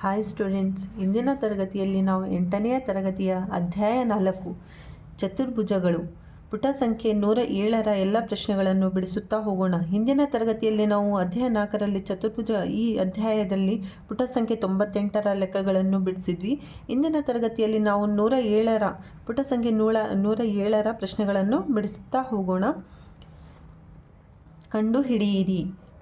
Hi students, ಇಂದಿನ ತರಗತಿಯಲ್ಲಿ ನಾವು 8ನೇ ತರಗತಿಯ ಅಧ್ಯಾಯ 4 ಚತುರ್ಭುಜಗಳು ಪುಟ ಸಂಖ್ಯೆ 107ರ ಎಲ್ಲ ಪ್ರಶ್ನೆಗಳನ್ನು ಬಿಡಿಸುತ್ತಾ ಹೋಗೋಣ. ಹಿಂದಿನ ತರಗತಿಯಲ್ಲಿ ನಾವು ಅಧ್ಯಾಯ 4ರಲ್ಲಿ ಚತುರ್ಭುಜ ಈ ಅಧ್ಯಾಯದಲ್ಲಿ ಪುಟ ಸಂಖ್ಯೆ 98ರ ಲೆಕ್ಕಗಳನ್ನು ಬಿಡಿಸಿದ್ವಿ. ಇಂದಿನ ತರಗತಿಯಲ್ಲಿ ನಾವು 107ರ ಪುಟ ಸಂಖ್ಯೆ 107ರ ಪ್ರಶ್ನೆಗಳನ್ನು ಬಿಡಿಸುತ್ತಾ ಹೋಗೋಣ. ಕಂಡುಹಿಡಿಯಿರಿ.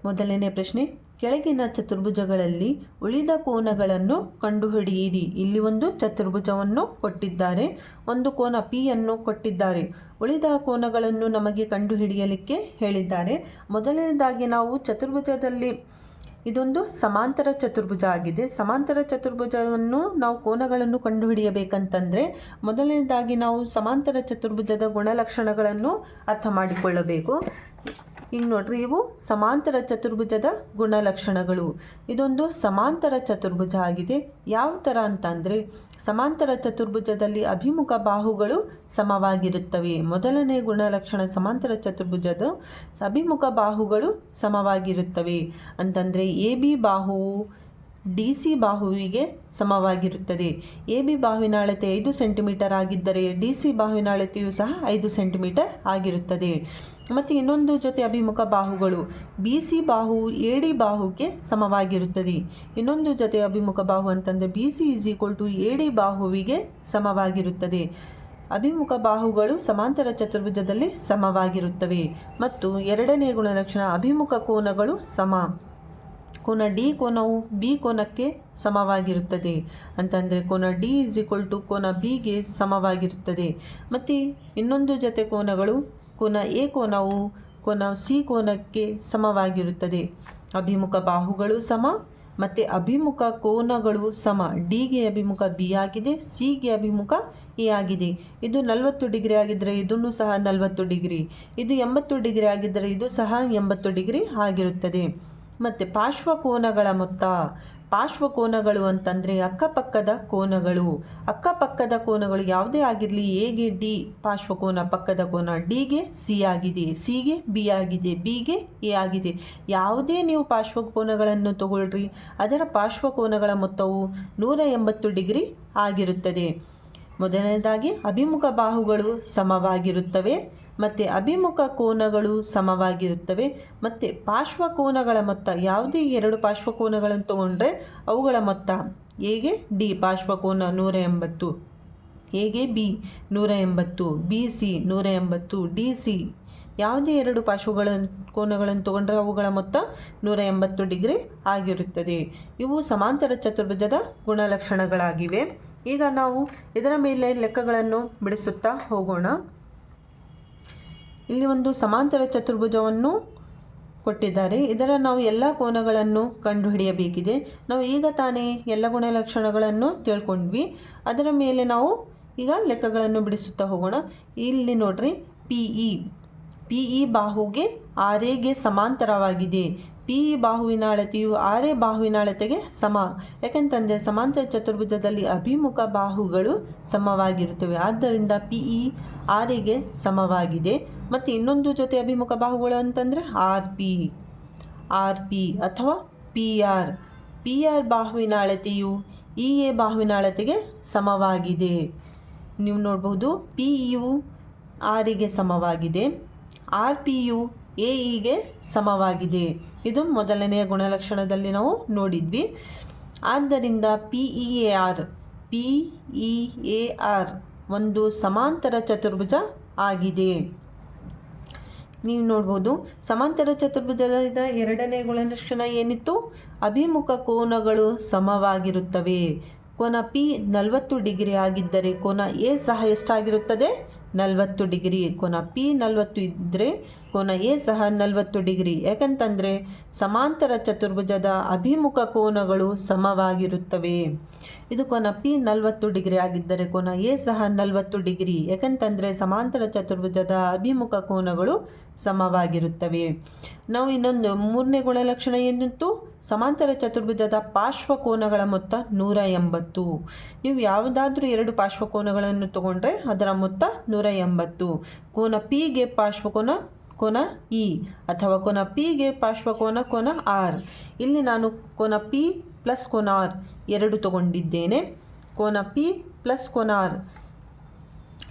ಮೊದಲನೇ ಪ್ರಶ್ನೆ, ಕೆಳಗಿನ ಚತುರ್ಭುಜಗಳಲ್ಲಿ ಉಳಿದ ಕೋನಗಳನ್ನು ಕಂಡುಹಿಡಿಯಿರಿ. ಇಲ್ಲಿ ಒಂದು ಚತುರ್ಭುಜವನ್ನು ಕೊಟ್ಟಿದ್ದಾರೆ, ಒಂದು ಕೋನ ಪಿ ಅನ್ನು ಕೊಟ್ಟಿದ್ದಾರೆ. ಉಳಿದ ಕೋನಗಳನ್ನು ನಮಗೆ ಕಂಡುಹಿಡಿಯಲಿಕ್ಕೆ ಹೇಳಿದ್ದಾರೆ. ಮೊದಲನೇದಾಗಿ ನಾವು ಚತುರ್ಭುಜದಲ್ಲಿ ಇದೊಂದು ಸಮಾಂತರ ಚತುರ್ಭುಜ ಆಗಿದೆ. ಸಮಾಂತರ ಚತುರ್ಭುಜವನ್ನು ನಾವು ಕೋನಗಳನ್ನು ಕಂಡುಹಿಡಿಯಬೇಕಂತಂದರೆ ಮೊದಲನೇದಾಗಿ ನಾವು ಸಮಾಂತರ ಚತುರ್ಭುಜದ ಗುಣಲಕ್ಷಣಗಳನ್ನು ಅರ್ಥ ಮಾಡಿಕೊಳ್ಳಬೇಕು. ಈಗ ನೋಡ್ರಿ, ಇವು ಸಮಾಂತರ ಚತುರ್ಭುಜದ ಗುಣಲಕ್ಷಣಗಳು. ಇದೊಂದು ಸಮಾಂತರ ಚತುರ್ಭುಜ ಆಗಿದೆ. ಯಾವ ಥರ ಅಂತಂದರೆ, ಸಮಾಂತರ ಚತುರ್ಭುಜದಲ್ಲಿ ಅಭಿಮುಖ ಬಾಹುಗಳು ಸಮವಾಗಿರುತ್ತವೆ. ಮೊದಲನೇ ಗುಣಲಕ್ಷಣ ಸಮಾಂತರ ಚತುರ್ಭುಜದ ಅಭಿಮುಖ ಬಾಹುಗಳು ಸಮವಾಗಿರುತ್ತವೆ ಅಂತಂದರೆ ಎ ಬಿ ಬಾಹುವು ಡಿ ಸಿ ಬಾಹುವಿಗೆ ಸಮವಾಗಿರುತ್ತದೆ. ಎ ಬಿ ಬಾಹುವಿನ ಅಳತೆ 5 ಸೆಂಟಿಮೀಟರ್ ಆಗಿದ್ದರೆ ಡಿ ಸಿ ಬಾಹುವಿನ ಅಳತೆಯೂ ಸಹ 5 ಸೆಂಟಿಮೀಟರ್ ಆಗಿರುತ್ತದೆ. ಮತ್ತು ಇನ್ನೊಂದು ಜೊತೆ ಅಭಿಮುಖ ಬಾಹುಗಳು ಬಿ ಸಿ ಬಾಹುವು ಎ ಡಿ ಬಾಹುಗೆ ಸಮವಾಗಿರುತ್ತದೆ. ಇನ್ನೊಂದು ಜೊತೆ ಅಭಿಮುಖ ಬಾಹು ಅಂತಂದರೆ ಬಿ ಸಿ ಎ ಡಿ ಬಾಹುವಿಗೆ ಸಮವಾಗಿರುತ್ತದೆ. ಅಭಿಮುಖ ಬಾಹುಗಳು ಸಮಾಂತರ ಚತುರ್ಭುಜದಲ್ಲಿ ಸಮವಾಗಿರುತ್ತವೆ. ಮತ್ತು ಎರಡನೇ ಗುಣಲಕ್ಷಣ ಅಭಿಮುಖ ಕೋನಗಳು ಸಮ. ಕೋನ ಡಿ ಕೋನವು ಬಿ ಕೋನಕ್ಕೆ ಸಮವಾಗಿರುತ್ತದೆ ಅಂತಂದರೆ ಕೋನ ಡಿ ಕೋನ ಬಿಗೆ ಸಮವಾಗಿರುತ್ತದೆ. ಮತ್ತು ಇನ್ನೊಂದು ಜೊತೆ ಕೋನಗಳು ಕೋನ ಎ ಕೋನವು ಕೋನ ಸಿ ಕೋನಕ್ಕೆ ಸಮವಾಗಿರುತ್ತದೆ. ಅಭಿಮುಖ ಬಾಹುಗಳು ಸಮ ಮತ್ತು ಅಭಿಮುಖ ಕೋನಗಳು ಸಮ. ಡಿಗೆ ಅಭಿಮುಖ ಬಿ ಆಗಿದೆ, ಸಿಗೆ ಅಭಿಮುಖ ಎ ಆಗಿದೆ. ಇದು 40 ಡಿಗ್ರಿ ಆಗಿದ್ದರೆ ಇದನ್ನು ಸಹ 40 ಡಿಗ್ರಿ, ಇದು 80 ಡಿಗ್ರಿ ಆಗಿದ್ದರೆ ಇದು ಸಹ 80 ಡಿಗ್ರಿ ಆಗಿರುತ್ತದೆ. ಮತ್ತು ಪಾರ್ಶ್ವಕೋನಗಳ ಮೊತ್ತ. ಪಾರ್ಶ್ವಕೋನಗಳು ಅಂತಂದರೆ ಅಕ್ಕಪಕ್ಕದ ಕೋನಗಳು. ಅಕ್ಕಪಕ್ಕದ ಕೋನಗಳು ಯಾವುದೇ ಆಗಿರಲಿ, ಎಗೆ ಡಿ ಪಾರ್ಶ್ವಕೋನ ಪಕ್ಕದ ಕೋನ, ಡಿಗೆ ಸಿ ಆಗಿದೆ, ಸಿಗೆ ಬಿ ಆಗಿದೆ, ಬಿಗೆ ಎ ಆಗಿದೆ. ಯಾವುದೇ ನೀವು ಪಾರ್ಶ್ವಕೋನಗಳನ್ನು ತಗೊಳ್ರಿ, ಅದರ ಪಾರ್ಶ್ವಕೋನಗಳ ಮೊತ್ತವು 180 ಡಿಗ್ರಿ ಆಗಿರುತ್ತದೆ. ಮೊದಲನೇದಾಗಿ ಅಭಿಮುಖ ಬಾಹುಗಳು ಸಮವಾಗಿರುತ್ತವೆ ಮತ್ತು ಅಭಿಮುಖ ಕೋನಗಳು ಸಮವಾಗಿರುತ್ತವೆ. ಮತ್ತು ಪಾರ್ಶ್ವಕೋನಗಳ ಮೊತ್ತ, ಯಾವುದೇ ಎರಡು ಪಾರ್ಶ್ವಕೋನಗಳನ್ನು ತಗೊಂಡ್ರೆ ಅವುಗಳ ಮೊತ್ತ ಎಗೆ ಡಿ ಪಾರ್ಶ್ವಕೋನ 180, ಎಗೆ B 180, B C 180, D C ಯಾವುದೇ ಎರಡು ಕೋನಗಳನ್ನು ತಗೊಂಡ್ರೆ ಅವುಗಳ ಮೊತ್ತ 180 ಡಿಗ್ರಿ ಆಗಿರುತ್ತದೆ. ಇವು ಸಮಾಂತರ ಚತುರ್ಭುಜದ ಗುಣಲಕ್ಷಣಗಳಾಗಿವೆ. ಈಗ ನಾವು ಇದರ ಮೇಲೆ ಲೆಕ್ಕಗಳನ್ನು ಬಿಡಿಸುತ್ತಾ ಹೋಗೋಣ. ಇಲ್ಲಿ ಒಂದು ಸಮಾಂತರ ಚತುರ್ಭುಜವನ್ನು ಕೊಟ್ಟಿದ್ದಾರೆ. ಇದರ ನಾವು ಎಲ್ಲ ಕೋನಗಳನ್ನು ಕಂಡುಹಿಡಿಯಬೇಕಿದೆ. ನಾವು ಈಗ ತಾನೇ ಎಲ್ಲ ಗುಣಲಕ್ಷಣಗಳನ್ನು ತಿಳ್ಕೊಂಡ್ವಿ. ಅದರ ಮೇಲೆ ನಾವು ಈಗ ಲೆಕ್ಕಗಳನ್ನು ಬಿಡಿಸುತ್ತಾ ಹೋಗೋಣ. ಇಲ್ಲಿ ನೋಡ್ರಿ, ಪಿ ಇ ಬಾಹುಗೆ ಆರ್ ಎಗೆ ಸಮಾಂತರವಾಗಿದೆ. ಪಿ ಇ ಬಾಹುವಿನ ಅಳತೆಯು ಆರ್ ಎ ಬಾಹುವಿನ ಅಳತೆಗೆ ಸಮ. ಯಾಕೆಂತಂದರೆ ಸಮಾಂತರ ಚತುರ್ಭುಜದಲ್ಲಿ ಅಭಿಮುಖ ಬಾಹುಗಳು ಸಮವಾಗಿರುತ್ತವೆ. ಆದ್ದರಿಂದ ಪಿ ಇ ಆರ್ ಎಗೆ ಸಮವಾಗಿದೆ. ಮತ್ತು ಇನ್ನೊಂದು ಜೊತೆ ಅಭಿಮುಖ ಬಾಹುಗಳು ಅಂತಂದರೆ ಆರ್ ಪಿ ಅಥವಾ ಪಿ ಆರ್ ಬಾಹುವಿನ ಅಳತೆಯು ಇ ಎ ಬಾಹುವಿನ ಅಳತೆಗೆ ಸಮವಾಗಿದೆ. ನೀವು ನೋಡಬಹುದು, ಪಿ ಯು ಆರಿಗೆ ಸಮವಾಗಿದೆ, ಆರ್ ಪಿ ಯು ಎ ಇಗೆ ಸಮವಾಗಿದೆ. ಇದು ಮೊದಲನೆಯ ಗುಣಲಕ್ಷಣದಲ್ಲಿ ನಾವು ನೋಡಿದ್ವಿ. ಆದ್ದರಿಂದ ಪಿ ಇ ಎ ಆರ್ ಒಂದು ಸಮಾಂತರ ಚತುರ್ಭುಜ ಆಗಿದೆ. ನೀವು ನೋಡ್ಬೋದು, ಸಮಾಂತರ ಚತುರ್ಭುಜದ ಎರಡನೇ ಗುಣಲಕ್ಷಣ ಏನಿತ್ತು? ಅಭಿಮುಖ ಕೋನಗಳು ಸಮವಾಗಿರುತ್ತವೆ. ಕೋನ ಪಿ 40 ಡಿಗ್ರಿ ಆಗಿದ್ದರೆ ಕೋನ ಎ ಸಹ ಎಷ್ಟಾಗಿರುತ್ತದೆ? 40 ಡಿಗ್ರಿ. ಕೋನ ಪಿ 40 ಇದ್ದರೆ ಕೋನ ಎ ಸಹ 40 ಡಿಗ್ರಿ. ಯಾಕಂತಂದರೆ ಸಮಾಂತರ ಚತುರ್ಭುಜದ ಅಭಿಮುಖ ಕೋನಗಳು ಸಮವಾಗಿರುತ್ತವೆ. ಇದು ಕೋನ ಪಿ 40 ಡಿಗ್ರಿ ಆಗಿದ್ದರೆ ಕೋನ ಎ ಸಹ 40 ಡಿಗ್ರಿ. ಯಾಕಂತಂದರೆ ಸಮಾಂತರ ಚತುರ್ಭುಜದ ಅಭಿಮುಖ ಕೋನಗಳು ಸಮವಾಗಿರುತ್ತವೆ. ನಾವು ಇನ್ನೊಂದು ಮೂರನೇ ಗುಣಲಕ್ಷಣ ಏನಿತ್ತು? ಸಮಾಂತರ ಚತುರ್ಭುಜದ ಪಾರ್ಶ್ವಕೋನಗಳ ಮೊತ್ತ 180. ನೀವು ಯಾವುದಾದ್ರೂ ಎರಡು ಪಾರ್ಶ್ವಕೋನಗಳನ್ನು ತಗೊಂಡ್ರೆ ಅದರ ಮೊತ್ತ 180. ಕೋನ ಪಿಗೆ ಪಾರ್ಶ್ವಕೋನ ಕೋನ ಇ ಅಥವಾ ಕೋನ ಪಿಗೆ ಪಾರ್ಶ್ವಕೋನ ಕೋನ ಆರ್. ಇಲ್ಲಿ ನಾನು ಕೋನ ಪಿ ಪ್ಲಸ್ ಕೋನ ಆರ್ ಎರಡು ತಗೊಂಡಿದ್ದೇನೆ. ಕೋನ ಪಿ ಪ್ಲಸ್ ಕೋನ R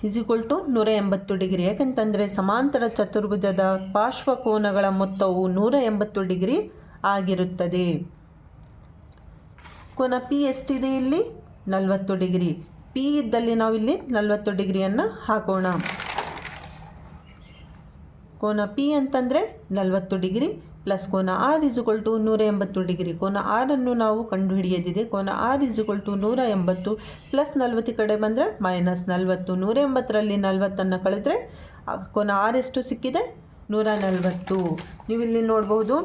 is equal to 180 degree. ಯಾಕೆಂತಂದರೆ ಸಮಾಂತರ ಚತುರ್ಭುಜದ ಪಾರ್ಶ್ವಕೋನಗಳ ಮೊತ್ತವು 180 ಡಿಗ್ರಿ ಆಗಿರುತ್ತದೆ. ಕೋನ ಪಿ ಎಷ್ಟಿದೆ ಇಲ್ಲಿ? 40 ಡಿಗ್ರಿ. ಪಿ ಇದ್ದಲ್ಲಿ ನಾವಿಲ್ಲಿ 40 ಡಿಗ್ರಿಯನ್ನು ಹಾಕೋಣ. ಕೋನ ಪಿ ಅಂತಂದರೆ 40 ಡಿಗ್ರಿ ಪ್ಲಸ್ ಕೋನ R is equal to 180 degree. ಕೋನ ಆರನ್ನು ನಾವು ಕಂಡುಹಿಡಿಯದಿದೆ. ಕೋನ R is equal to 180 plus 40 ಕಡೆ ಬಂದರೆ -40. 180ರಲ್ಲಿ 40 ಕಳೆದರೆ ಕೋನ ಆರ್ ಎಷ್ಟು ಸಿಕ್ಕಿದೆ? 140. ನೀವಿಲ್ಲಿ ನೋಡ್ಬೋದು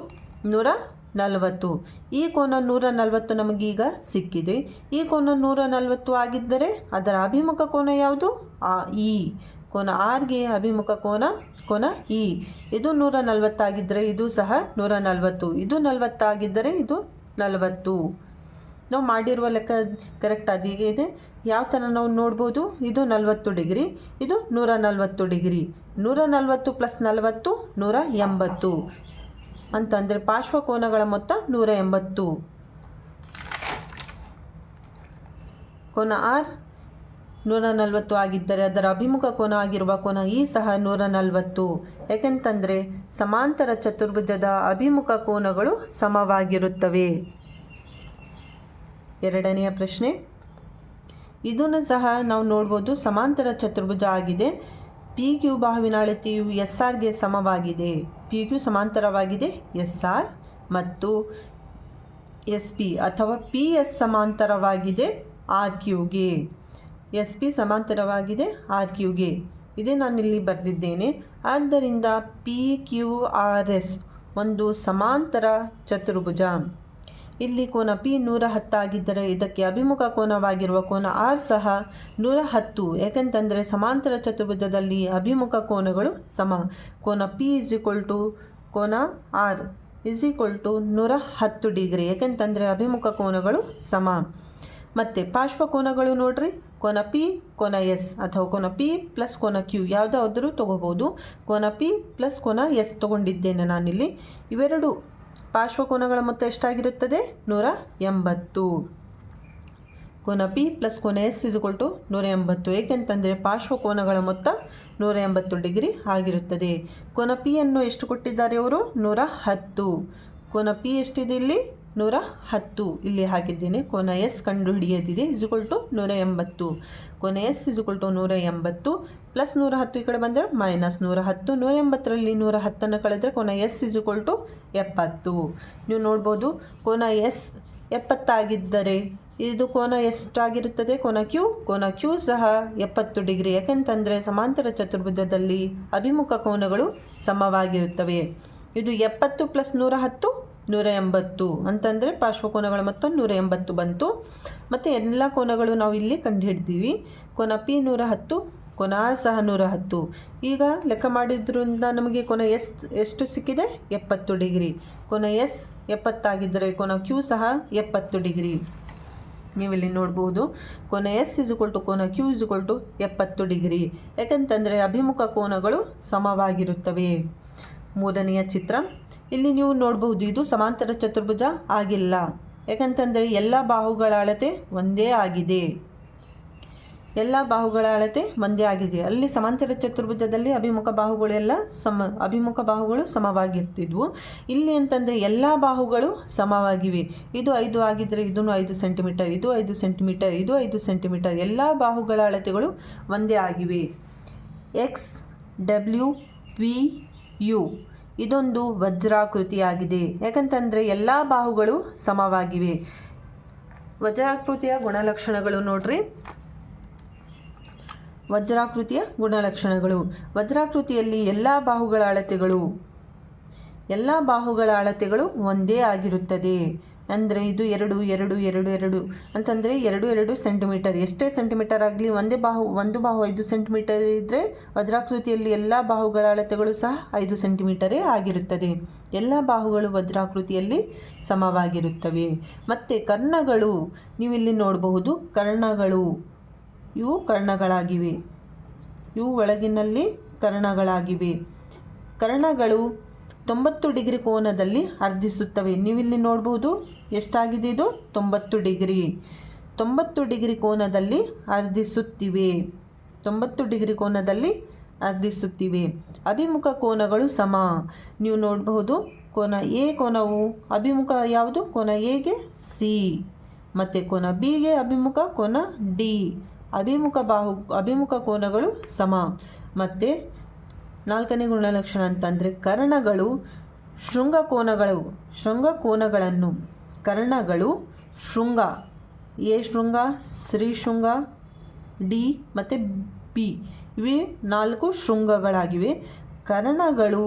140. ಈ ಕೋನ 140 ನಮಗೀಗ ಸಿಕ್ಕಿದೆ. ಈ ಕೋನ 140 ಆಗಿದ್ದರೆ ಅದರ ಅಭಿಮುಖ ಕೋನ ಯಾವುದು? ಇ. ಕೋನ ಆರ್ಗೆ ಅಭಿಮುಖ ಕೋನ ಇ. ಇದು 140 ಆಗಿದ್ದರೆ ಇದು ಸಹ 140. ಇದು 40 ಆಗಿದ್ದರೆ ಇದು 40. ನಾವು ಮಾಡಿರುವ ಲೆಕ್ಕ ಕರೆಕ್ಟ್ ಅದಿಗೆ ಇದೆ. ಯಾವ ಥರ ನಾವು ನೋಡ್ಬೋದು? ಇದು 40 ಡಿಗ್ರಿ, ಇದು 140 ಡಿಗ್ರಿ. 140 ಪ್ಲಸ್ 40 180 ಅಂತಂದರೆ ಪಾರ್ಶ್ವಕೋನಗಳ ಮೊತ್ತ 180. ಕೋನ ಆರ್ 140 ಆಗಿದ್ದರೆ ಅದರ ಅಭಿಮುಖ ಕೋನ ಆಗಿರುವ ಕೋನ ಇ ಸಹ 140. ಏಕೆಂತಂದರೆ ಸಮಾಂತರ ಚತುರ್ಭುಜದ ಅಭಿಮುಖ ಕೋನಗಳು ಸಮವಾಗಿರುತ್ತವೆ. ಎರಡನೆಯ ಪ್ರಶ್ನೆ, ಇದನ್ನು ಸಹ ನಾವು ನೋಡ್ಬೋದು. ಸಮಾಂತರ ಚತುರ್ಭುಜ ಆಗಿದೆ. ಪಿ ಕ್ಯೂ ಬಾಹುವಿನ ಅಳತೆಯು ಎಸ್ ಆರ್ಗೆ ಸಮವಾಗಿದೆ. ಪಿ ಕ್ಯೂ ಸಮಾಂತರವಾಗಿದೆ ಎಸ್ ಆರ್ ಮತ್ತು ಎಸ್ ಪಿ ಅಥವಾ ಪಿ ಎಸ್ ಸಮಾಂತರವಾಗಿದೆ ಆರ್ ಕ್ಯೂಗೆ. ಎಸ್ ಪಿ ಸಮಾಂತರವಾಗಿದೆ ಆರ್ ಕ್ಯೂಗೆ. ಇದೇ ನಾನಿಲ್ಲಿ ಬರೆದಿದ್ದೇನೆ. ಆದ್ದರಿಂದ ಪಿ ಕ್ಯೂ ಆರ್ ಎಸ್ ಒಂದು ಸಮಾಂತರ ಚತುರ್ಭುಜ. ಇಲ್ಲಿ ಕೋನ ಪಿ 110 ಆಗಿದ್ದರೆ ಇದಕ್ಕೆ ಅಭಿಮುಖ ಕೋನವಾಗಿರುವ ಕೋನ ಆರ್ ಸಹ 110. ಏಕೆಂತಂದರೆ ಸಮಾಂತರ ಚತುರ್ಭುಜದಲ್ಲಿ ಅಭಿಮುಖ ಕೋನಗಳು ಸಮ. ಕೋನ ಪಿ ಇಸ್ ಈಕ್ವಲ್ ಟು ಕೋನ R is equal to 110 degree. ಏಕೆಂತಂದರೆ ಅಭಿಮುಖ ಕೋನಗಳು ಸಮ. ಮತ್ತು ಪಾರ್ಶ್ವಕೋನಗಳು ನೋಡ್ರಿ, ಕೋನ ಪಿ ಕೋನ ಎಸ್ ಅಥವಾ ಕೋನ ಪಿ ಪ್ಲಸ್ ಕೋನ ಕ್ಯೂ ಯಾವುದಾದ್ರೂ ತೊಗೋಬೋದು. ಕೋನ ಪಿ ಪ್ಲಸ್ ಕೋನ ಎಸ್ ತೊಗೊಂಡಿದ್ದೇನೆ ನಾನಿಲ್ಲಿ. ಇವೆರಡು ಪಾರ್ಶ್ವಕೋನಗಳ ಮೊತ್ತ ಎಷ್ಟಾಗಿರುತ್ತದೆ? 180. ಕೋನ ಪಿ ಪ್ಲಸ್ ಕೋನ ಎಸ್ ಇಸ್ ಈಕ್ವಲ್ ಟು 180. ಏಕೆಂತಂದರೆ ಪಾರ್ಶ್ವಕೋನಗಳ ಮೊತ್ತ 180 ಡಿಗ್ರಿ ಆಗಿರುತ್ತದೆ. ಕೋನ ಪಿಯನ್ನು ಎಷ್ಟು ಕೊಟ್ಟಿದ್ದಾರೆ ಅವರು? 110. ಕೋನ ಪಿ ಎಷ್ಟಿದೆ ಇಲ್ಲಿ? 110 ಇಲ್ಲಿ ಹಾಕಿದ್ದೇನೆ. ಕೋನ ಎಸ್ ಕಂಡುಹಿಡಿಯದಿದೆ ಇಸ್ ಈಕ್ವಲ್ ಟು 180. ಕೋನ S is equal to 180 plus 110 ಈ ಕಡೆ ಬಂದರೆ -110. 180ರಲ್ಲಿ 110 ಕಳೆದರೆ ಕೋನ ಎಸ್ ಇಸ್ ಈಕ್ವಲ್ ಟು 70. ನೀವು ನೋಡ್ಬೋದು ಕೋನ ಎಸ್ 70 ಆಗಿದ್ದರೆ ಇದು ಕೋನ ಎಷ್ಟಾಗಿರುತ್ತದೆ? ಕೋನ ಕ್ಯೂ ಸಹ 70 ಡಿಗ್ರಿ. ಯಾಕೆಂತಂದರೆ ಸಮಾಂತರ ಚತುರ್ಭುಜದಲ್ಲಿ ಅಭಿಮುಖ ಕೋನಗಳು ಸಮವಾಗಿರುತ್ತವೆ. ಇದು 70 ಪ್ಲಸ್ 110 180 ಅಂತಂದರೆ ಪಾರ್ಶ್ವಕೋನಗಳ ಮೊತ್ತ 180 ಬಂತು. ಮತ್ತು ಎಲ್ಲ ಕೋನಗಳು ನಾವು ಇಲ್ಲಿ ಕಂಡುಹಿಡ್ತೀವಿ. ಕೋನ ಪಿ 110, ಕೋನ ಆರ್ ಸಹ 110. ಈಗ ಲೆಕ್ಕ ಮಾಡಿದ್ರಿಂದ ನಮಗೆ ಕೋನ ಎಸ್ ಎಷ್ಟು ಸಿಕ್ಕಿದೆ? 70 ಡಿಗ್ರಿ. ಕೋನ ಎಸ್ 70 ಆಗಿದ್ದರೆ ಕೋನ ಕ್ಯೂ ಸಹ 70 ಡಿಗ್ರಿ. ನೀವಿಲ್ಲಿ ನೋಡ್ಬೋದು ಕೋನ ಎಸ್ ಇಸ್ ಈಕ್ವಲ್ ಟು ಕೋನ Q is equal to 70 degree. ಯಾಕೆಂತಂದರೆ ಅಭಿಮುಖ ಕೋನಗಳು ಸಮವಾಗಿರುತ್ತವೆ. ಮೂರನೆಯ ಚಿತ್ರ ಇಲ್ಲಿ ನೀವು ನೋಡಬಹುದು. ಇದು ಸಮಾಂತರ ಚತುರ್ಭುಜ ಆಗಿಲ್ಲ. ಯಾಕಂತಂದರೆ ಎಲ್ಲ ಬಾಹುಗಳ ಅಳತೆ ಒಂದೇ ಆಗಿದೆ. ಅಲ್ಲಿ ಸಮಾಂತರ ಚತುರ್ಭುಜದಲ್ಲಿ ಅಭಿಮುಖ ಬಾಹುಗಳು ಸಮವಾಗಿರ್ತಿದ್ವು. ಇಲ್ಲಿ ಅಂತಂದರೆ ಎಲ್ಲ ಬಾಹುಗಳು ಸಮವಾಗಿವೆ. ಇದು 5 ಆಗಿದ್ದರೆ ಇದನ್ನು 5 ಸೆಂಟಿಮೀಟರ್, ಇದು 5 ಸೆಂಟಿಮೀಟರ್, ಇದು 5 ಸೆಂಟಿಮೀಟರ್. ಎಲ್ಲ ಬಾಹುಗಳ ಅಳತೆಗಳು ಒಂದೇ ಆಗಿವೆ. ಎಕ್ಸ್ ಡಬ್ಲ್ಯೂ ಪಿ ಯು ಇದೊಂದು ವಜ್ರಾಕೃತಿಯಾಗಿದೆ. ಯಾಕಂತಂದರೆ ಎಲ್ಲ ಬಾಹುಗಳು ಸಮವಾಗಿವೆ. ವಜ್ರಾಕೃತಿಯ ಗುಣಲಕ್ಷಣಗಳು ನೋಡ್ರಿ. ವಜ್ರಾಕೃತಿಯಲ್ಲಿ ಎಲ್ಲ ಬಾಹುಗಳ ಅಳತೆಗಳು ಒಂದೇ ಆಗಿರುತ್ತದೆ. ಅಂದರೆ ಇದು 2 2 2 2 ಅಂತಂದರೆ 2 2 ಸೆಂಟಿಮೀಟರ್. ಎಷ್ಟೇ ಸೆಂಟಿಮೀಟರ್ ಆಗಲಿ ಒಂದು ಬಾಹು 5 ಸೆಂಟಿಮೀಟರ್ ಇದ್ದರೆ ವಜ್ರಾಕೃತಿಯಲ್ಲಿ ಎಲ್ಲ ಬಾಹುಗಳ ಅಳತೆಗಳು ಸಹ 5 ಸೆಂಟಿಮೀಟರೇ ಆಗಿರುತ್ತದೆ. ಎಲ್ಲ ಬಾಹುಗಳು ವಜ್ರಾಕೃತಿಯಲ್ಲಿ ಸಮವಾಗಿರುತ್ತವೆ. ಮತ್ತು ಕರ್ಣಗಳು ನೀವಿಲ್ಲಿ ನೋಡಬಹುದು. ಇವು ಕರ್ಣಗಳಾಗಿವೆ. ಇವು ಒಳಗಿನಲ್ಲಿ ಕರ್ಣಗಳಾಗಿವೆ. ಕರ್ಣಗಳು 90 ಡಿಗ್ರಿ ಕೋನದಲ್ಲಿ ಅರ್ಧಿಸುತ್ತವೆ. ನೀವಿಲ್ಲಿ ನೋಡಬಹುದು ಎಷ್ಟಾಗಿದೆ, ಇದು 90 ಡಿಗ್ರಿ. 90 ಡಿಗ್ರಿ ಕೋನದಲ್ಲಿ ಅರ್ಧಿಸುತ್ತಿವೆ. 90 ಡಿಗ್ರಿ ಕೋನದಲ್ಲಿ ಅರ್ಧಿಸುತ್ತಿವೆ. ಅಭಿಮುಖ ಕೋನಗಳು ಸಮ. ನೀವು ನೋಡಬಹುದು ಕೋನ ಎ ಕೋನವು ಅಭಿಮುಖ ಯಾವುದು? ಕೋನ ಎಗೆ ಸಿ, ಮತ್ತು ಕೋನ ಬಿಗೆ ಅಭಿಮುಖ ಕೋನ ಡಿ. ಅಭಿಮುಖ ಕೋನಗಳು ಸಮ. ಮತ್ತು 4ನೇ ಗುಣಲಕ್ಷಣ ಅಂತಂದರೆ ಕರ್ಣಗಳು ಶೃಂಗಕೋನಗಳನ್ನು ಕರ್ಣಗಳು ಶೃಂಗ, ಎ ಶೃಂಗ, ಶ್ರೀ ಶೃಂಗ, ಡಿ ಮತ್ತು ಬಿ, ಇವೆ 4 ಶೃಂಗಗಳಾಗಿವೆ. ಕರ್ಣಗಳು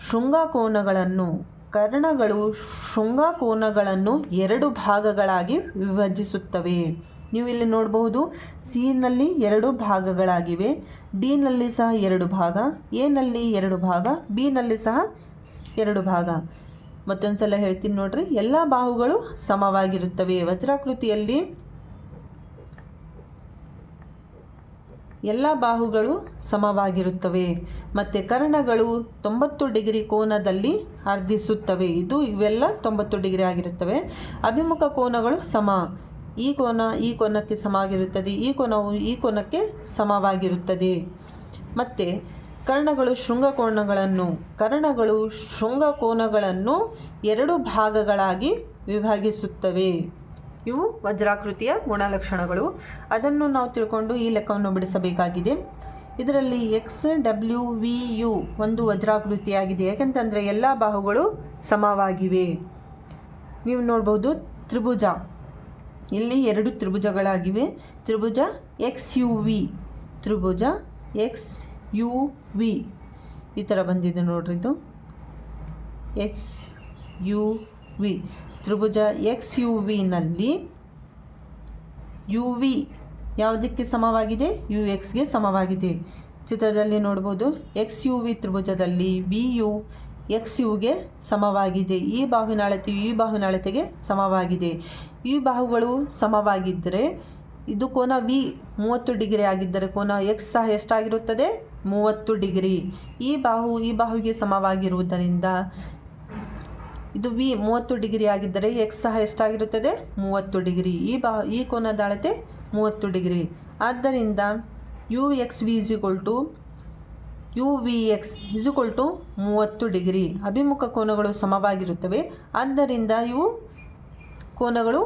ಶೃಂಗಕೋನಗಳನ್ನು 2 ಭಾಗಗಳಾಗಿ ವಿಭಜಿಸುತ್ತವೆ. ನೀವು ಇಲ್ಲಿ ನೋಡಬಹುದು ಸಿ ನಲ್ಲಿ 2 ಭಾಗಗಳಾಗಿವೆ, ಡಿ ನಲ್ಲಿ ಸಹ 2 ಭಾಗ, ಎ ನಲ್ಲಿ 2 ಭಾಗ, ಬಿ ನಲ್ಲಿ ಸಹ 2 ಭಾಗ. ಮತ್ತೊಂದು ಸಲ ಹೇಳ್ತೀನಿ ನೋಡ್ರಿ, ಎಲ್ಲ ಬಾಹುಗಳು ಸಮವಾಗಿರುತ್ತವೆ. ವಜ್ರಾಕೃತಿಯಲ್ಲಿ ಎಲ್ಲ ಬಾಹುಗಳು ಸಮವಾಗಿರುತ್ತವೆ. ಮತ್ತು ಕರ್ಣಗಳು 90 ಡಿಗ್ರಿ ಕೋನದಲ್ಲಿ ಅರ್ಧಿಸುತ್ತವೆ. ಇವೆಲ್ಲ 90 ಡಿಗ್ರಿ ಆಗಿರುತ್ತವೆ. ಅಭಿಮುಖ ಕೋನಗಳು ಸಮ. ಈ ಕೋನ ಈ ಕೋನಕ್ಕೆ ಸಮವಾಗಿರುತ್ತದೆ, ಈ ಕೋನವು ಈ ಕೋನಕ್ಕೆ ಸಮವಾಗಿರುತ್ತದೆ. ಮತ್ತು ಕರ್ಣಗಳು ಶೃಂಗಕೋನಗಳನ್ನು 2 ಭಾಗಗಳಾಗಿ ವಿಭಾಗಿಸುತ್ತವೆ. ಇವು ವಜ್ರಾಕೃತಿಯ ಗುಣಲಕ್ಷಣಗಳು. ಅದನ್ನು ನಾವು ತಿಳ್ಕೊಂಡು ಈ ಲೆಕ್ಕವನ್ನು ಬಿಡಿಸಬೇಕಾಗಿದೆ. ಇದರಲ್ಲಿ ಎಕ್ಸ್ ಡಬ್ಲ್ಯೂ ವಿ ಯು ಒಂದು ವಜ್ರಾಕೃತಿಯಾಗಿದೆ. ಯಾಕೆಂತಂದರೆ ಎಲ್ಲ ಬಾಹುಗಳು ಸಮವಾಗಿವೆ. ನೀವು ನೋಡ್ಬೋದು ತ್ರಿಭುಜ, ಇಲ್ಲಿ 2 ತ್ರಿಭುಜಗಳಾಗಿವೆ. ತ್ರಿಭುಜ ಎಕ್ಸ್ ಯು ವಿ, ತ್ರಿಭುಜ ಎಕ್ಸ್ ಯು ವಿ ಈ ಥರ ಬಂದಿದೆ ನೋಡ್ರಿ. ಇದು ಎಕ್ಸ್ ಯು ವಿ ತ್ರಿಭುಜ ಎಕ್ಸ್ ಯು ವಿನಲ್ಲಿ ಯು ವಿ ಯಾವುದಕ್ಕೆ ಸಮವಾಗಿದೆ? ಯು ಎಕ್ಸ್ಗೆ ಸಮವಾಗಿದೆ. ಚಿತ್ರದಲ್ಲಿ ನೋಡ್ಬೋದು ಎಕ್ಸ್ ಯು ವಿ ತ್ರಿಭುಜದಲ್ಲಿ ವಿ ಯು ಎಕ್ಸ್ ಯುಗೆ ಸಮವಾಗಿದೆ. ಈ ಬಾಹುವಿನ ಅಳತೆಯು ಈ ಬಾಹುವಿನ ಅಳತೆಗೆ ಸಮವಾಗಿದೆ. ಈ ಬಾಹುಗಳು ಸಮವಾಗಿದ್ದರೆ ಇದು ಕೋನ ವಿ 30 ಡಿಗ್ರಿ ಆಗಿದ್ದರೆ ಕೋನ ಎಕ್ಸ್ ಸಹ ಎಷ್ಟಾಗಿರುತ್ತದೆ? 30 ಡಿಗ್ರಿ. ಈ ಬಾಹುವಿಗೆ ಸಮವಾಗಿರುವುದರಿಂದ ಇದು ವಿ 30 ಡಿಗ್ರಿ ಆಗಿದ್ದರೆ ಎಕ್ಸ್ ಸಹ ಎಷ್ಟಾಗಿರುತ್ತದೆ? 30 ಡಿಗ್ರಿ. ಈ ಕೋನದ ಅಳತೆ 30 ಡಿಗ್ರಿ. ಆದ್ದರಿಂದ U X V U V X 30 degree. ಅಭಿಮುಖ ಕೋನಗಳು ಸಮವಾಗಿರುತ್ತವೆ. ಆದ್ದರಿಂದ ಇವು ಕೋನಗಳು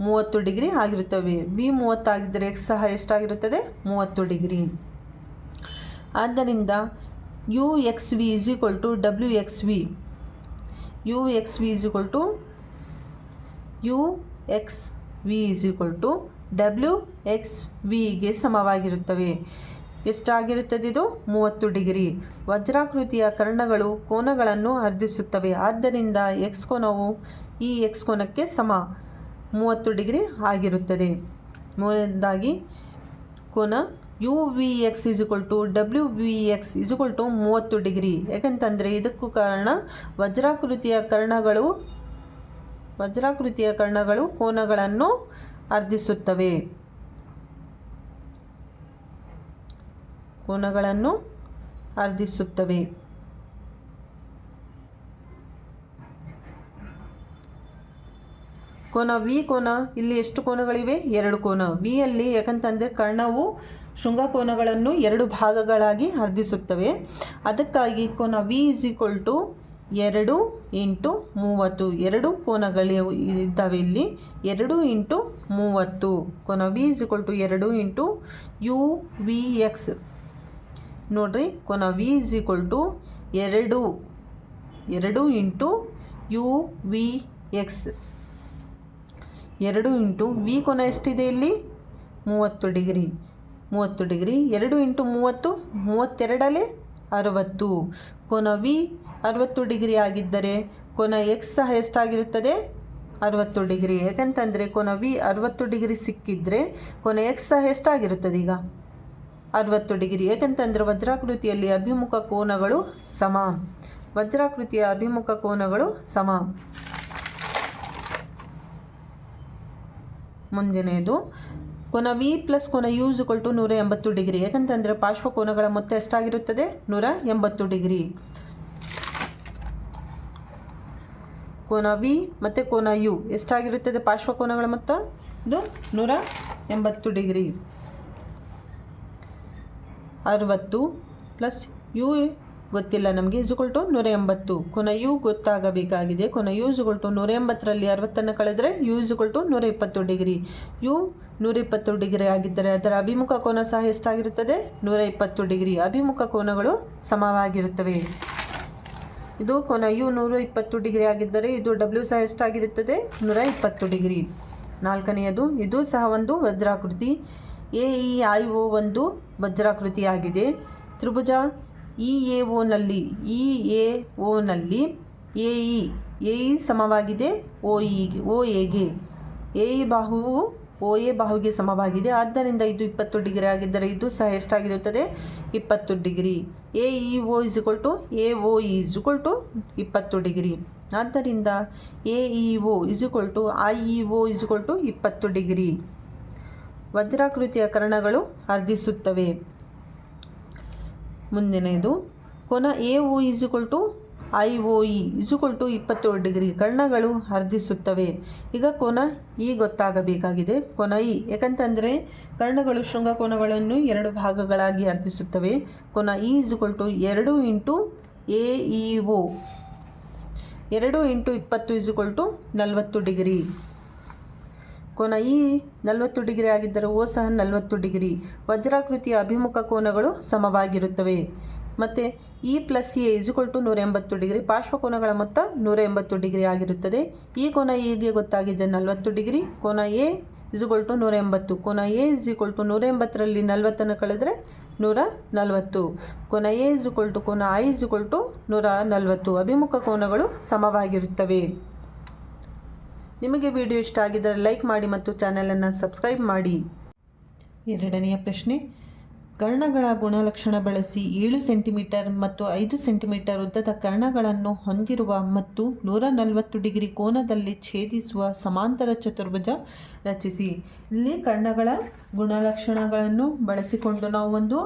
30 ಡಿಗ್ರಿ ಆಗಿರುತ್ತವೆ. ವಿ 30 ಆಗಿದ್ದರೆ ಎಕ್ಸ್ ಸಹ ಎಷ್ಟಾಗಿರುತ್ತದೆ? 30 ಡಿಗ್ರಿ. ಆದ್ದರಿಂದ U X V W X V U X V W X ವಿಗೆ ಸಮವಾಗಿರುತ್ತವೆ. ಎಷ್ಟಾಗಿರುತ್ತದೆ? ಇದು 30 ಡಿಗ್ರಿ. ವಜ್ರಾಕೃತಿಯ ಕರ್ಣಗಳು ಕೋನಗಳನ್ನು ಅರ್ಧಿಸುತ್ತವೆ. ಆದ್ದರಿಂದ ಎಕ್ಸ್ ಕೋನವು ಈ ಎಕ್ಸ್ ಕೋನಕ್ಕೆ ಸಮ 30 ಡಿಗ್ರಿ ಆಗಿರುತ್ತದೆ. ಮೂರನೇದಾಗಿ ಕೋನ U V X W V X 30 degree. ಯಾಕಂತಂದರೆ ಇದಕ್ಕೂ ಕಾರಣ ವಜ್ರಾಕೃತಿಯ ಕರ್ಣಗಳು ಕೋನಗಳನ್ನು ಅರ್ಧಿಸುತ್ತವೆ. ಕೋನ ವಿ ಕೋನ, ಇಲ್ಲಿ ಎಷ್ಟು ಕೋನಗಳಿವೆ? 2 ಕೋನ ವಿ ಯಲ್ಲಿ. ಯಾಕಂತಂದರೆ ಕರ್ಣವು ಶೃಂಗಕೋನಗಳನ್ನು 2 ಭಾಗಗಳಾಗಿ ಅರ್ಧಿಸುತ್ತವೆ. ಅದಕ್ಕಾಗಿ ಕೋನ ವಿ 2 × 30. 2 ಕೋನಗಳು ಇದ್ದಾವೆ ಇಲ್ಲಿ. 2 × 30. ಕೋನ ವಿ 2 × ಯು ವಿ ಎಕ್ಸ್. ನೋಡ್ರಿ, ಕೋನ V 2 × U V X. 2 × V ಕೋನ ಎಷ್ಟಿದೆ ಇಲ್ಲಿ? 30 ಡಿಗ್ರಿ. 2 × 30 32 60. ಕೋನ ವಿ 60 ಡಿಗ್ರಿ ಆಗಿದ್ದರೆ ಕೋನ ಎಕ್ಸ್ ಸಹ ಎಷ್ಟಾಗಿರುತ್ತದೆ? 60 ಡಿಗ್ರಿ. ಯಾಕಂತಂದರೆ ಕೋನ ವಿ 60 ಡಿಗ್ರಿ ಸಿಕ್ಕಿದ್ರೆ ಕೋನ ಎಕ್ಸ್ ಸಹ ಎಷ್ಟಾಗಿರುತ್ತದೆ? ಈಗ 60 ಡಿಗ್ರಿ. ಯಾಕಂತಂದರೆ ವಜ್ರಾಕೃತಿಯಲ್ಲಿ ಅಭಿಮುಖ ಕೋನಗಳು ಸಮ. ಮುಂದಿನೆಯದು ಕೋನ ವಿ ಪ್ಲಸ್ ಕೋನ ಯು 180 ಡಿಗ್ರಿ. ಯಾಕಂತಂದರೆ ಪಾರ್ಶ್ವಕೋನಗಳ ಮೊತ್ತ ಎಷ್ಟಾಗಿರುತ್ತದೆ? 180 ಡಿಗ್ರಿ. ಕೋನ ವಿ ಮತ್ತು ಕೋನ ಯು ಎಷ್ಟಾಗಿರುತ್ತದೆ ಪಾರ್ಶ್ವಕೋನಗಳ ಮೊತ್ತ? ಇದು 180 ಡಿಗ್ರಿ. 60 ಪ್ಲಸ್ ಯು ಗೊತ್ತಿಲ್ಲ ನಮಗೆ = 180. ಕೋನ ಯು ಗೊತ್ತಾಗಬೇಕಾಗಿದೆ. ಕೋನ ಯು = 180ರಲ್ಲಿ 60 ಕಳೆದರೆ ಯು = 120 ಡಿಗ್ರಿ. ಯು 120 ಡಿಗ್ರಿ ಆಗಿದ್ದರೆ ಅದರ ಅಭಿಮುಖ ಕೋನ ಸಹ ಎಷ್ಟಾಗಿರುತ್ತದೆ? 120 ಡಿಗ್ರಿ. ಅಭಿಮುಖ ಕೋನಗಳು ಸಮವಾಗಿರುತ್ತವೆ. ಇದು ಕೋನ ಯು 120 ಡಿಗ್ರಿ ಆಗಿದ್ದರೆ ಇದು ಡಬ್ಲ್ಯೂ ಸಹ ಎಷ್ಟಾಗಿರುತ್ತದೆ? 120 ಡಿಗ್ರಿ. ನಾಲ್ಕನೆಯದು, ಇದು ಸಹ ಒಂದು ವಜ್ರಾಕೃತಿ. AEIO ಒಂದು ವಜ್ರಾಕೃತಿಯಾಗಿದೆ. ತ್ರಿಭುಜ EAOನಲ್ಲಿ AE ಸಮವಾಗಿದೆ OAಗೆ. AE ಬಾಹುವು OA ಬಾಹುಗೆ ಸಮವಾಗಿದೆ. ಆದ್ದರಿಂದ ಇದು 20 ಡಿಗ್ರಿ ಆಗಿದ್ದರೆ ಇದು ಸಹ ಎಷ್ಟಾಗಿರುತ್ತದೆ? 20 ಡಿಗ್ರಿ. AEO = AOE = 20 degree. ಆದ್ದರಿಂದ AEO = IEO = 20 ಡಿಗ್ರಿ. ವಜ್ರಾಕೃತಿಯ ಕರ್ಣಗಳು ಅರ್ಧಿಸುತ್ತವೆ. ಮುಂದಿನದು, ಕೋನ AOE = IOE = 20 ಡಿಗ್ರಿ. ಕರ್ಣಗಳು ಅರ್ಧಿಸುತ್ತವೆ. ಈಗ ಕೋನ E ಗೊತ್ತಾಗಬೇಕಾಗಿದೆ. ಕೋನ E ಯಾಕಂತಂದರೆ ಕರ್ಣಗಳು ಶೃಂಗಕೋನಗಳನ್ನು 2 ಭಾಗಗಳಾಗಿ ಅರ್ಧಿಸುತ್ತವೆ. ಕೋನ E = 2 × AEO. 2 × 20 = 40 ಡಿಗ್ರಿ. ಕೋನ E 40 ಡಿಗ್ರಿ ಆಗಿದ್ದರೆ O ಸಹ 40 ಡಿಗ್ರಿ. ವಜ್ರಾಕೃತಿಯ ಅಭಿಮುಖ ಕೋನಗಳು ಸಮವಾಗಿರುತ್ತವೆ. ಮತ್ತು E + A = 180 ಡಿಗ್ರಿ. ಪಾರ್ಶ್ವಕೋನಗಳ ಮೊತ್ತ 180 ಡಿಗ್ರಿ ಆಗಿರುತ್ತದೆ. ಈ ಕೋನ Eಗೆ ಗೊತ್ತಾಗಿದೆ 40 ಡಿಗ್ರಿ. ಕೋನ A = 180. ಕೋನ A = 180ರಲ್ಲಿ 40 ಕಳೆದರೆ 140. ಕೋನ A = ಕೋನ I = 140. ಅಭಿಮುಖ ಕೋನಗಳು ಸಮವಾಗಿರುತ್ತವೆ. ನಿಮಗೆ ವಿಡಿಯೋ ಇಷ್ಟ ಆಗಿದ್ದರೆ ಲೈಕ್ ಮಾಡಿ ಮತ್ತು ಚಾನಲನ್ನು ಸಬ್ಸ್ಕ್ರೈಬ್ ಮಾಡಿ. ಎರಡನೆಯ ಪ್ರಶ್ನೆ, ಕರ್ಣಗಳ ಗುಣಲಕ್ಷಣ ಬಳಸಿ 7 ಸೆಂಟಿಮೀಟರ್ ಮತ್ತು 5 ಸೆಂಟಿಮೀಟರ್ ಉದ್ದದ ಕರ್ಣಗಳನ್ನು ಹೊಂದಿರುವ ಮತ್ತು 140 ಡಿಗ್ರಿ ಕೋನದಲ್ಲಿ ಛೇದಿಸುವ ಸಮಾಂತರ ಚತುರ್ಭುಜ ರಚಿಸಿ. ಇಲ್ಲಿ ಕರ್ಣಗಳ ಗುಣಲಕ್ಷಣಗಳನ್ನು ಬಳಸಿಕೊಂಡು ನಾವು ಒಂದು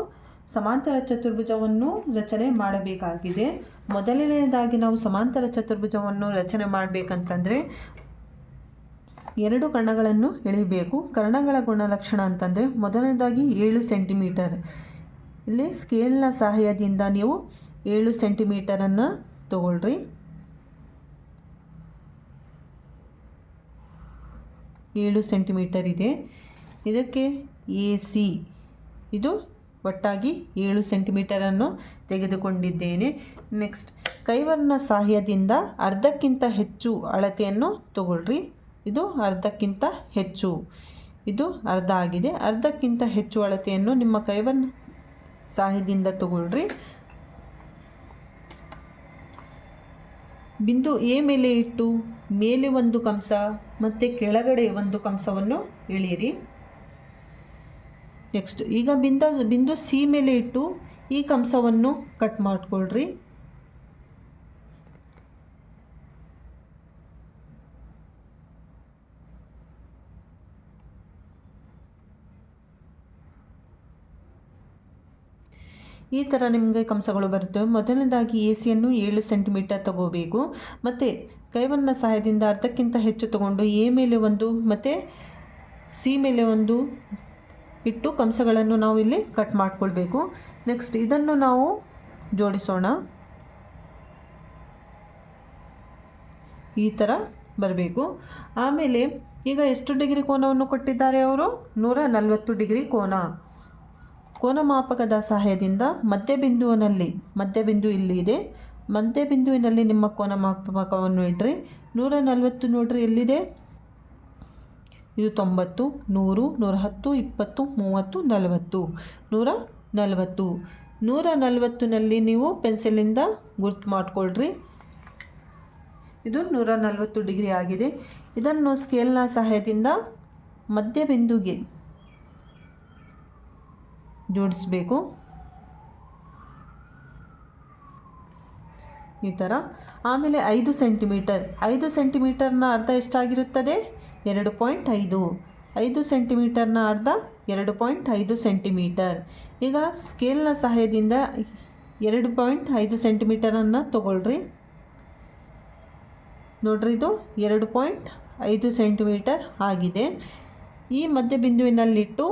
ಸಮಾಂತರ ಚತುರ್ಭುಜವನ್ನು ರಚನೆ ಮಾಡಬೇಕಾಗಿದೆ. ಮೊದಲನೆಯದಾಗಿ ನಾವು ಸಮಾಂತರ ಚತುರ್ಭುಜವನ್ನು ರಚನೆ ಮಾಡಬೇಕಂತಂದರೆ 2 ಕರ್ಣಗಳನ್ನು ಎಳೆಯಬೇಕು. ಕರ್ಣಗಳ ಗುಣಲಕ್ಷಣ ಅಂತಂದರೆ ಮೊದಲನೇದಾಗಿ 7 ಸೆಂಟಿಮೀಟರ್. ಇಲ್ಲಿ ಸ್ಕೇಲ್ನ ಸಹಾಯದಿಂದ ನೀವು 7 ಸೆಂಟಿಮೀಟರನ್ನು ತಗೊಳ್ರಿ. ಏಳು ಸೆಂಟಿಮೀಟರ್ ಇದೆ. ಇದಕ್ಕೆ AC ಇದು ಒಟ್ಟಾಗಿ 7 ಸೆಂಟಿಮೀಟರನ್ನು ತೆಗೆದುಕೊಂಡಿದ್ದೇನೆ. ನೆಕ್ಸ್ಟ್, ಕೈವರ್ನ ಸಹಾಯದಿಂದ ಅರ್ಧಕ್ಕಿಂತ ಹೆಚ್ಚು ಅಳತೆಯನ್ನು ತಗೊಳ್ರಿ. ಇದು ಅರ್ಧಕ್ಕಿಂತ ಹೆಚ್ಚು, ಇದು ಅರ್ಧ ಆಗಿದೆ. ಅರ್ಧಕ್ಕಿಂತ ಹೆಚ್ಚು ಅಳತೆಯನ್ನು ನಿಮ್ಮ ಕೈವರ್ನ ಸಹಾಯದಿಂದ ತಗೊಳ್ರಿ. ಬಿಂದು A ಮೇಲೆ ಇಟ್ಟು ಮೇಲೆ ಒಂದು ಕಂಸ ಮತ್ತು ಕೆಳಗಡೆ ಒಂದು ಕಂಸವನ್ನು ಎಳೆಯಿರಿ. ನೆಕ್ಸ್ಟ್, ಈಗ ಬಿಂದು C ಮೇಲೆ ಇಟ್ಟು ಈ ಕಂಸವನ್ನು ಕಟ್ ಮಾಡಿಕೊಳ್ಳ್ರಿ. ಈ ಥರ ನಿಮಗೆ ಕಂಸಗಳು ಬರುತ್ತವೆ. ಮೊದಲನೇದಾಗಿ ACಯನ್ನು 7 ಸೆಂಟಿಮೀಟರ್ ತಗೋಬೇಕು. ಮತ್ತು ಕೈವರ್ನ ಸಹಾಯದಿಂದ ಅರ್ಧಕ್ಕಿಂತ ಹೆಚ್ಚು ತಗೊಂಡು A ಮೇಲೆ ಒಂದು ಮತ್ತು C ಮೇಲೆ ಒಂದು ಇಟ್ಟು ಕಂಸಗಳನ್ನು ನಾವು ಇಲ್ಲಿ ಕಟ್ ಮಾಡಿಕೊಳ್ಬೇಕು. ನೆಕ್ಸ್ಟ್, ಇದನ್ನು ನಾವು ಜೋಡಿಸೋಣ. ಈ ಥರ ಬರಬೇಕು. ಆಮೇಲೆ ಈಗ ಎಷ್ಟು ಡಿಗ್ರಿ ಕೋನವನ್ನು ಕೊಟ್ಟಿದ್ದಾರೆ ಅವರು? 140 ಡಿಗ್ರಿ ಕೋನ ಮಾಪಕದ ಸಹಾಯದಿಂದ ಮಧ್ಯಬಿಂದು ಇಲ್ಲಿ ಇದೆ. ಮಧ್ಯಬಿಂದುವಿನಲ್ಲಿ ನಿಮ್ಮ ಕೋನ ಮಾಪಕವನ್ನು ಇಡ್ರಿ. 140 ನೋಡ್ರಿ ಎಲ್ಲಿದೆ? ಇದು 90, 100, 110, 20, 30, 40. 140ನಲ್ಲಿ ನೀವು ಪೆನ್ಸಿಲಿಂದ ಗುರ್ತು ಮಾಡಿಕೊಳ್ಳ್ರಿ. ಇದು 140 ಡಿಗ್ರಿ ಆಗಿದೆ. ಇದನ್ನು ಸ್ಕೇಲ್ನ ಸಹಾಯದಿಂದ ಮಧ್ಯಬಿಂದುಗೆ ಜೋಡಿಸಬೇಕು. ಈ ಥರ. ಆಮೇಲೆ 5 ಸೆಂಟಿಮೀಟರ್ನ ಅರ್ಧ ಎಷ್ಟಾಗಿರುತ್ತದೆ? 2.5. 5 ಸೆಂಟಿಮೀಟರ್ನ ಅರ್ಧ 2.5 ಸೆಂಟಿಮೀಟರ್. ಈಗ ಸ್ಕೇಲ್ನ ಸಹಾಯದಿಂದ 2.5 ಸೆಂಟಿಮೀಟರನ್ನು ತಗೊಳ್ರಿ. ನೋಡ್ರಿ ಇದು 2.5 ಸೆಂಟಿಮೀಟರ್ ಆಗಿದೆ. ಈ ಮಧ್ಯಬಿಂದುವಿನಲ್ಲಿಟ್ಟು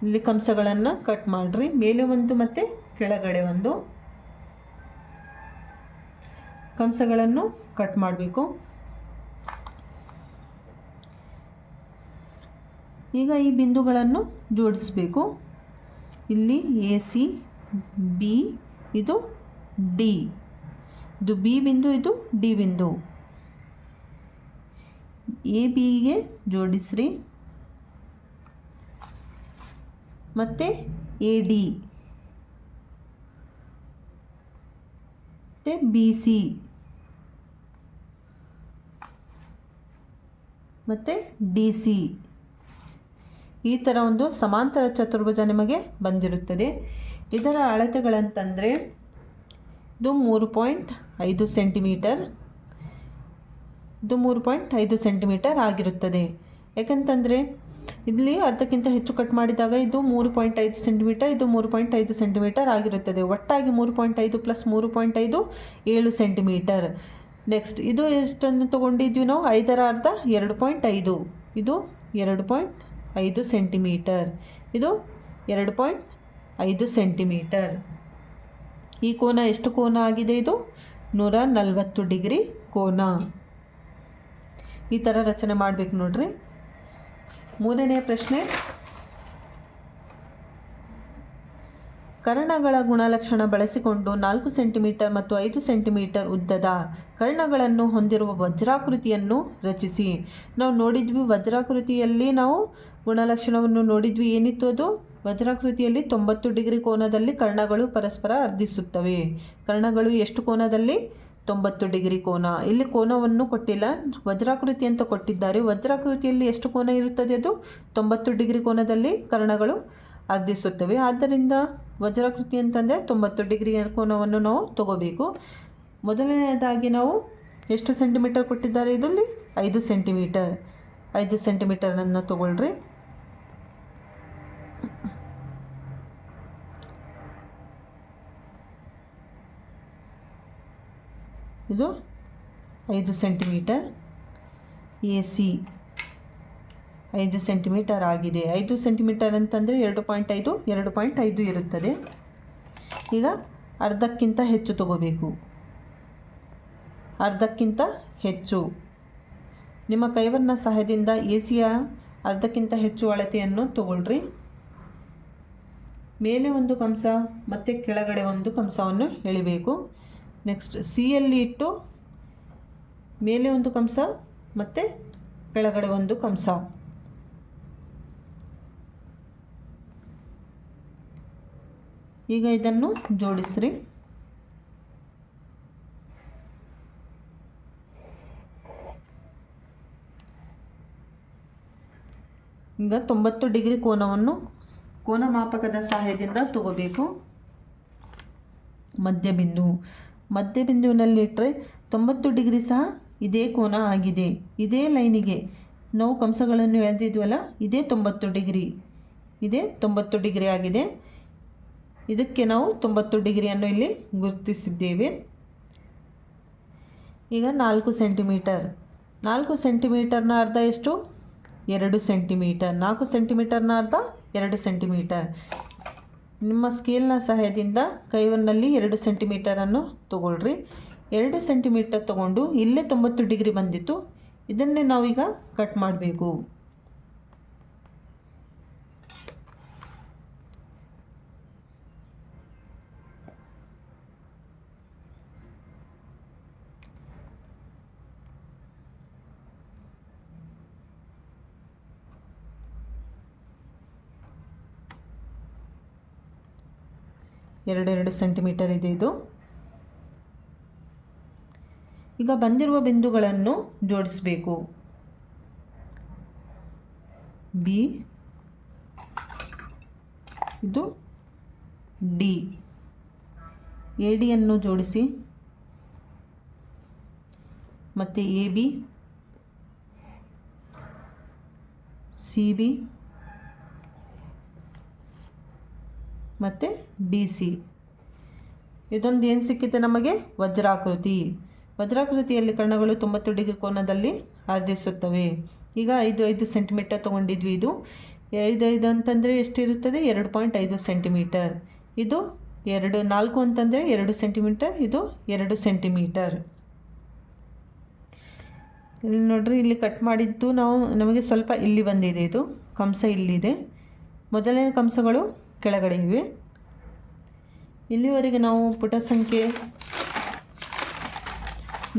ಇಲ್ಲಿ ಕಂಸಗಳನ್ನು ಕಟ್ ಮಾಡಿರಿ. ಮೇಲೆ ಒಂದು ಮತ್ತು ಕೆಳಗಡೆ ಒಂದು ಕಂಸಗಳನ್ನು ಕಟ್ ಮಾಡಬೇಕು. ಈಗ ಈ ಬಿಂದುಗಳನ್ನು ಜೋಡಿಸಬೇಕು. ಇಲ್ಲಿ AC, B, ಇದು D, ಇದು B ಬಿಂದು, ಇದು D ಬಿಂದು. ABಗೆ ಜೋಡಿಸ್ರಿ ಮತ್ತು AD ಮತ್ತು BC ಮತ್ತು DC. ಈ ಥರ ಒಂದು ಸಮಾಂತರ ಚತುರ್ಭುಜ ನಿಮಗೆ ಬಂದಿರುತ್ತದೆ. ಇದರ ಅಳತೆಗಳಂತಂದರೆ ಇದು 3.5 ಸೆಂಟಿಮೀಟರ್, ಇದು 3.5 ಸೆಂಟಿಮೀಟರ್ ಆಗಿರುತ್ತದೆ. ಯಾಕಂತಂದರೆ ಇಲ್ಲಿ ಅರ್ಧಕ್ಕಿಂತ ಹೆಚ್ಚು ಕಟ್ ಮಾಡಿದಾಗ ಇದು 3.5 ಸೆಂಟಿಮೀಟರ್, ಇದು 3.5 ಸೆಂಟಿಮೀಟರ್ ಆಗಿರುತ್ತದೆ. ಒಟ್ಟಾಗಿ 3.5 + 3.5 7 ಸೆಂಟಿಮೀಟರ್. ನೆಕ್ಸ್ಟ್ ಇದು ಎಷ್ಟನ್ನು ತೊಗೊಂಡಿದ್ವಿ ನಾವು? 5ರ ಅರ್ಧ 2.5, ಇದು 2.5 ಸೆಂಟಿಮೀಟರ್, ಇದು 2.5 ಸೆಂಟಿಮೀಟರ್. ಈ ಕೋನ ಎಷ್ಟು ಕೋನ ಆಗಿದೆ? ಇದು 140 ಡಿಗ್ರಿ ಕೋನ. ಈ ಥರ ರಚನೆ ಮಾಡಬೇಕು ನೋಡ್ರಿ. ಮೂರನೇ ಪ್ರಶ್ನೆ, ಕರ್ಣಗಳ ಗುಣಲಕ್ಷಣ ಬಳಸಿಕೊಂಡು 4 ಸೆಂಟಿಮೀಟರ್ ಮತ್ತು 5 ಸೆಂಟಿಮೀಟರ್ ಉದ್ದದ ಕರ್ಣಗಳನ್ನು ಹೊಂದಿರುವ ವಜ್ರಾಕೃತಿಯನ್ನು ರಚಿಸಿ. ನಾವು ನೋಡಿದ್ವಿ ವಜ್ರಾಕೃತಿಯಲ್ಲಿ, ನಾವು ಗುಣಲಕ್ಷಣವನ್ನು ನೋಡಿದ್ವಿ. ಏನಿತ್ತು ಅದು? ವಜ್ರಾಕೃತಿಯಲ್ಲಿ 90 ಡಿಗ್ರಿ ಕೋನದಲ್ಲಿ ಕರ್ಣಗಳು ಪರಸ್ಪರ ಅರ್ಧಿಸುತ್ತವೆ. ಕರ್ಣಗಳು ಎಷ್ಟು ಕೋನದಲ್ಲಿ? 90 ಡಿಗ್ರಿ ಕೋನ. ಇಲ್ಲಿ ಕೋನವನ್ನು ಕೊಟ್ಟಿಲ್ಲ, ವಜ್ರಾಕೃತಿ ಅಂತ ಕೊಟ್ಟಿದ್ದಾರೆ. ವಜ್ರಾಕೃತಿಯಲ್ಲಿ ಎಷ್ಟು ಕೋನ ಇರುತ್ತದೆ? ಅದು 90 ಡಿಗ್ರಿ ಕೋನದಲ್ಲಿ ಕರ್ಣಗಳು ಅರ್ಧಿಸುತ್ತವೆ. ಆದ್ದರಿಂದ ವಜ್ರಾಕೃತಿ ಅಂತಂದರೆ 90 ಡಿಗ್ರಿ ಕೋನವನ್ನು ನಾವು ತಗೋಬೇಕು. ಮೊದಲನೆಯದಾಗಿ ನಾವು ಎಷ್ಟು ಸೆಂಟಿಮೀಟರ್ ಕೊಟ್ಟಿದ್ದಾರೆ? ಇದರಲ್ಲಿ 5 ಸೆಂಟಿಮೀಟರ್. 5 ಸೆಂಟಿಮೀಟರನ್ನು ತಗೊಳ್ರಿ. ಇದು 5 ಸೆಂಟಿಮೀಟರ್. AC 5 ಸೆಂಟಿಮೀಟರ್ ಆಗಿದೆ. 5 ಸೆಂಟಿಮೀಟರ್ ಅಂತಂದರೆ 2.5 ಇರುತ್ತದೆ. ಈಗ ಅರ್ಧಕ್ಕಿಂತ ಹೆಚ್ಚು ತಗೋಬೇಕು. ಅರ್ಧಕ್ಕಿಂತ ಹೆಚ್ಚು. ನಿಮ್ಮ ಕೈವರ್ಣ ಸಹಾಯದಿಂದ ACಯ ಅರ್ಧಕ್ಕಿಂತ ಹೆಚ್ಚು ಅಳತೆಯನ್ನು ತಗೊಳ್ರಿ. ಮೇಲೆ ಒಂದು ಕಂಸ ಮತ್ತು ಕೆಳಗಡೆ ಒಂದು ಕಂಸವನ್ನು ಎಳಿಬೇಕು. ನೆಕ್ಸ್ಟ್ Cಯಲ್ಲಿ ಇಟ್ಟು ಮೇಲೆ ಒಂದು ಕಂಸ ಮತ್ತು ಕೆಳಗಡೆ ಒಂದು ಕಂಸ. ಈಗ ಇದನ್ನು ಜೋಡಿಸ್ರಿ. ಈಗ 90 ಡಿಗ್ರಿ ಕೋನವನ್ನು ಕೋನ ಮಾಪಕದ ಸಹಾಯದಿಂದ ತಗೋಬೇಕು. ಮಧ್ಯಬಿಂದುವಿನಲ್ಲಿಟ್ಟರೆ 90 ಡಿಗ್ರಿ ಸಹ ಇದೇ ಕೋನ ಆಗಿದೆ. ಇದೇ ಲೈನಿಗೆ ನಾವು ಕಂಸಗಳನ್ನು ಎಳೆದಿದ್ವಲ್ಲ, ಇದೇ 90 ಡಿಗ್ರಿ, ಇದೇ 90 ಡಿಗ್ರಿ ಆಗಿದೆ. ಇದಕ್ಕೆ ನಾವು 90 ಡಿಗ್ರಿಯನ್ನು ಇಲ್ಲಿ ಗುರುತಿಸಿದ್ದೇವೆ. ಈಗ 4 ಸೆಂಟಿಮೀಟರ್. 4 ಸೆಂಟಿಮೀಟರ್ನ ಅರ್ಧ ಎಷ್ಟು? 2 ಸೆಂಟಿಮೀಟರ್. 4 ಸೆಂಟಿಮೀಟರ್ನ ಅರ್ಧ 2 ಸೆಂಟಿಮೀಟರ್. ನಿಮ್ಮ ಸ್ಕೇಲ್ನ ಸಹಾಯದಿಂದ ಕೈವನ್ನಲ್ಲಿ 2 ಸೆಂಟಿಮೀಟರನ್ನು ತಗೊಳ್ರಿ. 2 ಸೆಂಟಿಮೀಟರ್ ತಗೊಂಡು ಇಲ್ಲೇ 90 ಡಿಗ್ರಿ ಬಂದಿತ್ತು, ಇದನ್ನೇ ನಾವೀಗ ಕಟ್ ಮಾಡಬೇಕು. ಎರಡು ಸೆಂಟಿಮೀಟರ್ ಇದೆ ಇದು. ಈಗ ಬಂದಿರುವ ಬಿಂದುಗಳನ್ನು ಜೋಡಿಸಬೇಕು. B, ಇದು D. ADಯನ್ನು ಜೋಡಿಸಿ. ಮತ್ತು AB, CB ಮತ್ತು DC. ಇದೊಂದು ಏನು ಸಿಕ್ಕಿದೆ ನಮಗೆ? ವಜ್ರಾಕೃತಿ. ವಜ್ರಾಕೃತಿಯಲ್ಲಿ ಕರ್ಣಗಳು 90 ಡಿಗ್ರಿ ಕೋನದಲ್ಲಿ ಆರ್ಧಿಸುತ್ತವೆ. ಈಗ 5 ಸೆಂಟಿಮೀಟರ್ ತೊಗೊಂಡಿದ್ವಿ. ಇದು 5 ಅಂತಂದರೆ ಎಷ್ಟಿರುತ್ತದೆ? 2.5 ಸೆಂಟಿಮೀಟರ್. ಇದು 4 ಅಂತಂದರೆ 2 ಸೆಂಟಿಮೀಟರ್. ಇದು 2 ಸೆಂಟಿಮೀಟರ್. ಇಲ್ಲಿ ನೋಡ್ರಿ, ಇಲ್ಲಿ ಕಟ್ ಮಾಡಿದ್ದು ನಮಗೆ ಸ್ವಲ್ಪ ಇಲ್ಲಿ ಬಂದಿದೆ. ಇದು ಕಂಸ ಇಲ್ಲಿದೆ. ಮೊದಲನೇ ಕಂಸಗಳು ಕೆಳಗಡೆ ಇವೆ. ಇಲ್ಲಿವರೆಗೆ ನಾವು ಪುಟ ಸಂಖ್ಯೆ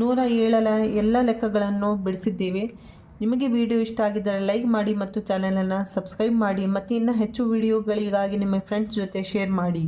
107 ಎಲ್ಲ ಲೆಕ್ಕಗಳನ್ನು ಬಿಡಿಸಿದ್ದೇವೆ. ನಿಮಗೆ ವಿಡಿಯೋ ಇಷ್ಟ ಆಗಿದ್ದರೆ ಲೈಕ್ ಮಾಡಿ ಮತ್ತು ಚಾನಲನ್ನು ಸಬ್ಸ್ಕ್ರೈಬ್ ಮಾಡಿ ಮತ್ತು ಇನ್ನೂ ಹೆಚ್ಚು ವಿಡಿಯೋಗಳಿಗಾಗಿ ನಿಮ್ಮ ಫ್ರೆಂಡ್ಸ್ ಜೊತೆ ಶೇರ್ ಮಾಡಿ.